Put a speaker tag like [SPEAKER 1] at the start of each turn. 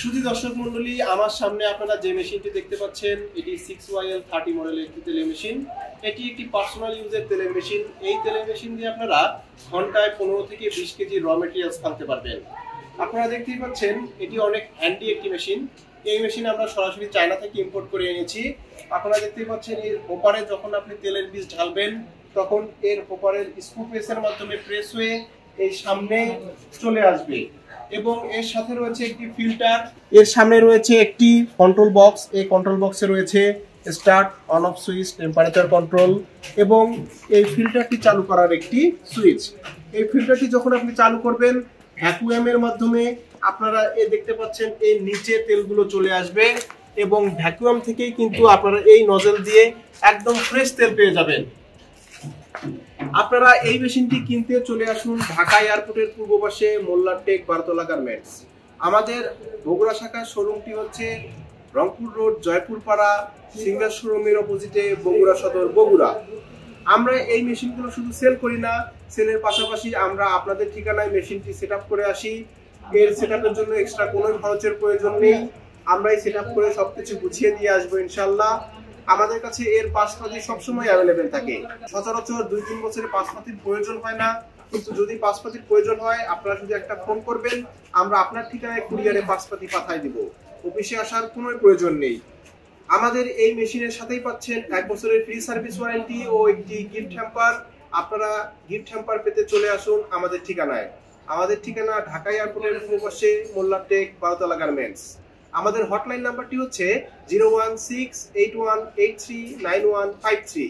[SPEAKER 1] শুধু দর্শক মন্ডলী, আমার সামনে আপনারা যে মেশিনটি দেখতে পাচ্ছেন এটি 6YL30 মডেলের একটি তেলের মেশিন। এটি একটি পার্সোনাল ইউজের তেলের মেশিন। এই তেলের মেশিন দিয়ে আপনারা ঘন্টায় 15 থেকে 20 কেজি র মেটেরিয়ালস আনতে পারবেন। আপনারা দেখতেই পাচ্ছেন এটি অনেক হ্যান্ডি একটি মেশিন। এই মেশিন আমরা সরাসরি চায়না থেকে ইম্পোর্ট করে এনেছি। আপনারা দেখতেই পাচ্ছেন এর হোপারে যখন আপনি তেলের বীজ ঢালবেন তখন এর হোপারের স্ক্রু প্রেসের মাধ্যমে প্রেস হয়ে এই সামনে চলে আসবে এবং এর সাথে রয়েছে একটি ফিল্টার। এর সামনে রয়েছে একটি কন্ট্রোল বক্স। এই কন্ট্রোল বক্সে রয়েছে start on off switch, temperature control এবং এই ফিল্টারটি চালু করার একটি সুইচ। এই ফিল্টারটি যখন আপনি চালু করবেন ভ্যাকুয়ামের মাধ্যমে আপনারা দেখতে পাচ্ছেন এই নিচে তেলগুলো চলে আসবে এবং ভ্যাকুয়াম থেকেই কিন্তু আপনারা এই নজল দিয়ে একদম ফ্রেশ তেল পেয়ে যাবেন। আপনারা এই মেশিনটি কিনতে চলে আসুন ঢাকা এয়ারপোর্টের পূর্ব পাশে মোল্লার টেক বারতলা গার্মেন্টস। আমাদের বগুড়া শাখার শোরুমটি হচ্ছে রংপুর রোড, জয়পুরপাড়া, সিঙ্গার শোরুমের অপোজিটে, বগুড়া সদর, বগুড়া। আমরা এই মেশিনগুলো শুধু সেল করি না, সেলের পাশাপাশি আমরা আপনাদের ঠিকানায় মেশিনটি সেট আপ করে আসি। এর সেট আপের জন্য এক্সট্রা কোনো খরচের প্রয়োজন নেই। আমরাই সেট আপ করে সবকিছু গুছিয়ে দিয়ে আসবো ইনশাল্লাহ। আমাদের কাছে এর পাশপাতি সবসময় অ্যাভেলেবেল থাকে। সচরাচর 2-3 বছরের পাশপাতির প্রয়োজন হয় না, কিন্তু যদি পাশপাতির প্রয়োজন হয় আপনারা শুধু একটা ফোন করবেন, আমরা আপনার ঠিকানায় কুরিয়ারে পাশপাতি পাঠিয়ে দিব। অফিসে আসার কোনো প্রয়োজন নেই। আমাদের এই মেশিনের সাথেই পাচ্ছেন 1 বছরের ফ্রি সার্ভিস ওয়ারেন্টি ও একটি গিফট হ্যাম্পার। আপনারা গিফট হ্যাম্পার পেতে চলে আসুন আমাদের ঠিকানায়। আমাদের ঠিকানা ঢাকা এয়ারপোর্টের পূর্ব পাশে মোল্লার টেক বারতলা গার্মেন্টস। আমাদের হটলাইন নাম্বারটি হচ্ছে 01681839153।